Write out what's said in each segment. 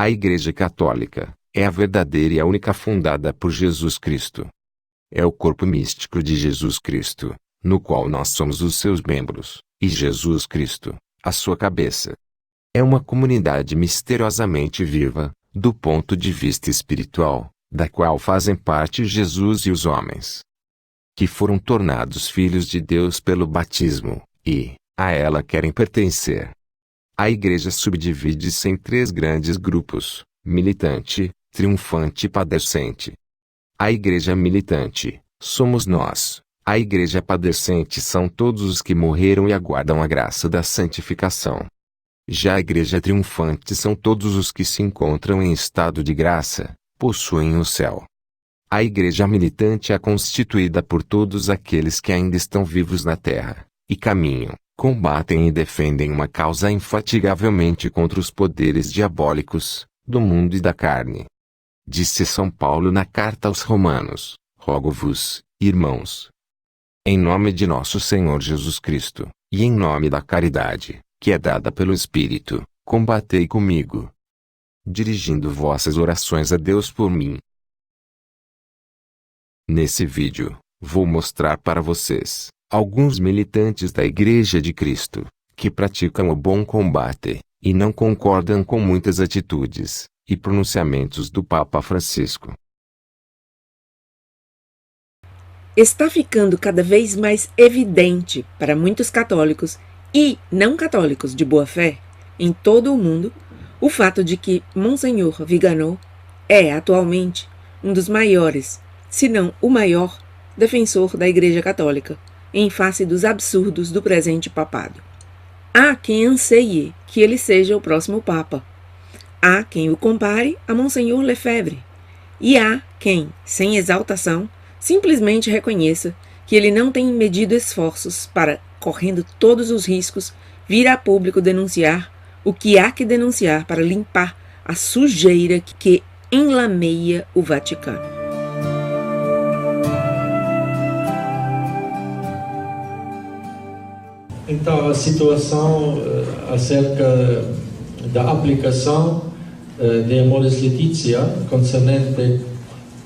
A Igreja Católica é a verdadeira e a única fundada por Jesus Cristo. É o corpo místico de Jesus Cristo, no qual nós somos os seus membros, e Jesus Cristo, a sua cabeça. É uma comunidade misteriosamente viva, do ponto de vista espiritual, da qual fazem parte Jesus e os homens, que foram tornados filhos de Deus pelo batismo, e a ela querem pertencer. A Igreja subdivide-se em 3 grandes grupos: militante, triunfante e padecente. A Igreja militante somos nós. A Igreja padecente são todos os que morreram e aguardam a graça da santificação. Já a Igreja triunfante são todos os que se encontram em estado de graça, possuem o céu. A Igreja militante é constituída por todos aqueles que ainda estão vivos na terra, e caminham, combatem e defendem uma causa infatigavelmente contra os poderes diabólicos, do mundo e da carne. Disse São Paulo na carta aos Romanos: rogo-vos, irmãos, em nome de nosso Senhor Jesus Cristo, e em nome da caridade, que é dada pelo Espírito, combatei comigo, dirigindo vossas orações a Deus por mim. Nesse vídeo, vou mostrar para vocês alguns militantes da Igreja de Cristo, que praticam o bom combate, e não concordam com muitas atitudes e pronunciamentos do Papa Francisco. Está ficando cada vez mais evidente para muitos católicos e não católicos de boa fé, em todo o mundo, o fato de que Monsenhor Vigano é atualmente um dos maiores, se não o maior, defensor da Igreja Católica, em face dos absurdos do presente papado. Há quem anseie que ele seja o próximo Papa. Há quem o compare a Monsenhor Lefebvre. E há quem, sem exaltação, simplesmente reconheça que ele não tem medido esforços para, correndo todos os riscos, vir a público denunciar o que há que denunciar para limpar a sujeira que enlameia o Vaticano. Então, a situação acerca da aplicação de Amoris Laetitia concernente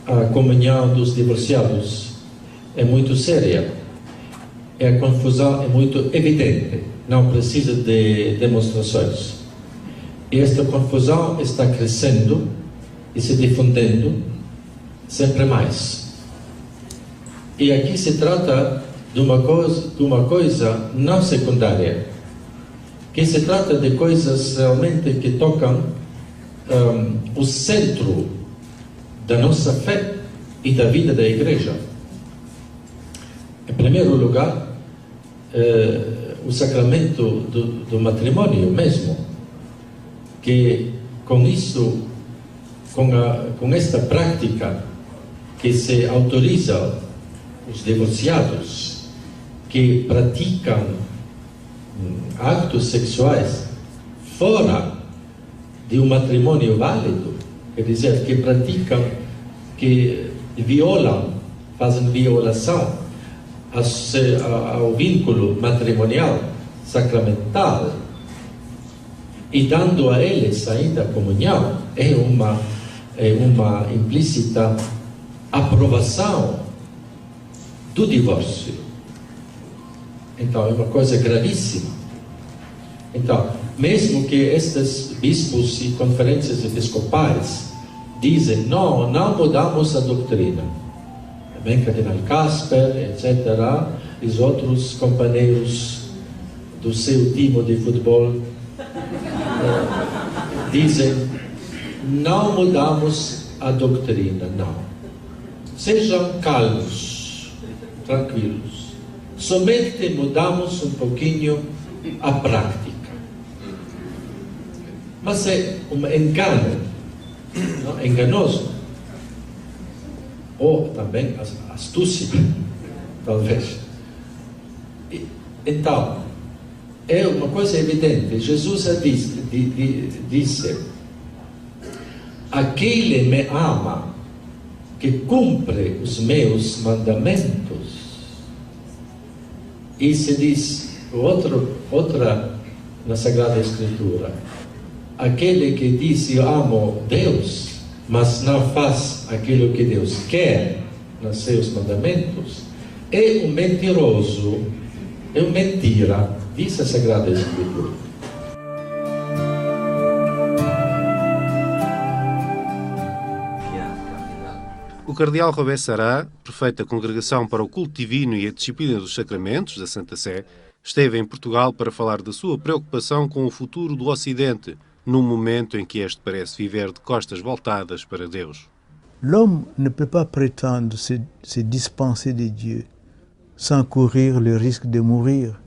à comunhão dos divorciados é muito séria. A confusão é muito evidente, não precisa de demonstrações. E esta confusão está crescendo e se difundendo sempre mais. E aqui se trata de uma coisa não secundária, que se trata de coisas realmente que tocam o centro da nossa fé e da vida da Igreja. Em primeiro lugar, o sacramento do matrimônio mesmo, que com isso, com esta prática que se autoriza os divorciados que praticam atos sexuais fora de um matrimônio válido, quer dizer, que praticam, que violam, fazem violação ao vínculo matrimonial sacramental e dando a eles ainda a comunhão, é uma implícita aprovação do divórcio. Então, é uma coisa gravíssima. Então, mesmo que estes bispos e conferências episcopais dizem, não mudamos a doutrina, também Cardeal Casper, etc., e os outros companheiros do seu time de futebol dizem, não mudamos a doutrina, não. Sejam calmos, tranquilos. Somente mudamos um pouquinho a prática. Mas é um engano, não? Enganoso. Ou também astúcia, talvez. Então, é uma coisa evidente. Jesus disse, aquele me ama, que cumpre os meus mandamentos. E se diz outra na Sagrada Escritura, aquele que diz eu amo Deus, mas não faz aquilo que Deus quer nos seus mandamentos, é um mentiroso, é uma mentira, diz a Sagrada Escritura. O cardeal Robert Sará, prefeito da Congregação para o Culto Divino e a Disciplina dos Sacramentos, da Santa Sé, esteve em Portugal para falar da sua preocupação com o futuro do Ocidente, num momento em que este parece viver de costas voltadas para Deus. L'homme ne peut pas prétendre se dispenser de Dieu sans courir le risque de mourir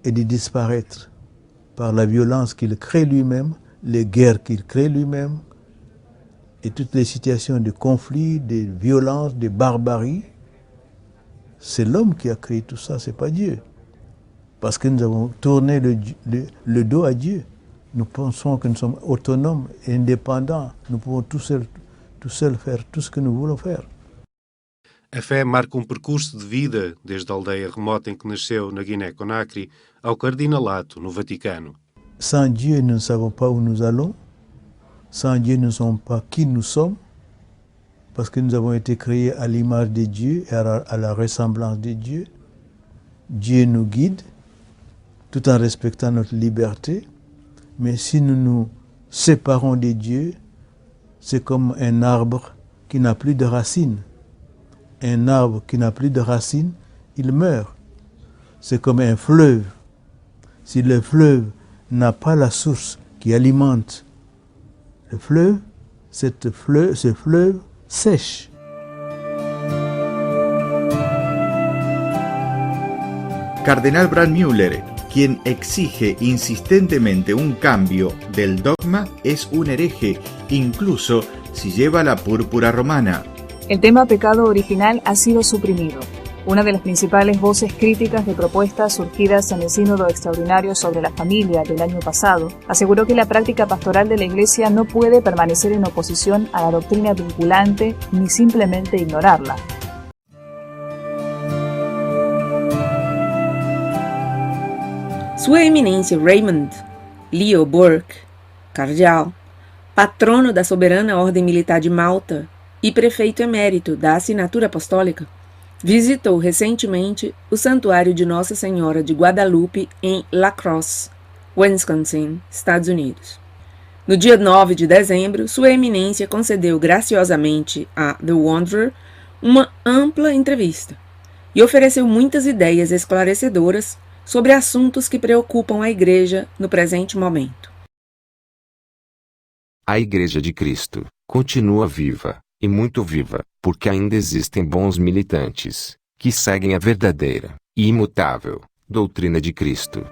et de disparaître par la violence qu'il crée lui-même, les guerres qu'il crée lui-même et toutes les situations de conflit, de violence, de barbarie. C'est l'homme qui a créé tout ça, c'est pas Dieu. Parce que nous avons tourné le dos à Dieu. Nous pensons que nous sommes autonomes et indépendants. Nous pouvons tout seuls faire tout ce que nous voulons faire. A fé marca percurso de vida, desde a aldeia remota em que nasceu, na Guiné-Conakry, ao cardinalato, no Vaticano. Sans Dieu, nous ne savons pas où nous allons. Sans Dieu, nous ne savons pas qui nous sommes. Parce que nous avons été créés à l'image de Dieu et à la ressemblance de Dieu. Dieu nous guide, tout en respectant notre liberté. Mais si nous nous séparons de Dieu, c'est comme un arbre qui n'a plus de racines. Un arbre qui n'a plus de racines, il meurt. C'est comme un fleuve. Si le fleuve n'a pas la source qui alimente le fleuve, ce fleuve sèche. Cardenal Brandmüller, quien exige insistentemente un cambio del dogma, es un hereje, incluso si lleva la púrpura romana. El tema pecado original ha sido suprimido. Una de las principales voces críticas de propuestas surgidas en el Sínodo Extraordinario sobre la Familia del año pasado aseguró que la práctica pastoral de la Iglesia no puede permanecer en oposición a la doctrina vinculante ni simplemente ignorarla. Sua Eminência Raymond Leo Burke, cardeal, patrono da Soberana Ordem Militar de Malta e prefeito emérito da Assinatura Apostólica, visitou recentemente o Santuário de Nossa Senhora de Guadalupe em La Crosse, Wisconsin, Estados Unidos. No dia 9 de dezembro, Sua Eminência concedeu graciosamente a The Wanderer uma ampla entrevista e ofereceu muitas ideias esclarecedoras sobre assuntos que preocupam a Igreja no presente momento. A Igreja de Cristo continua viva, e muito viva, porque ainda existem bons militantes, que seguem a verdadeira e imutável doutrina de Cristo.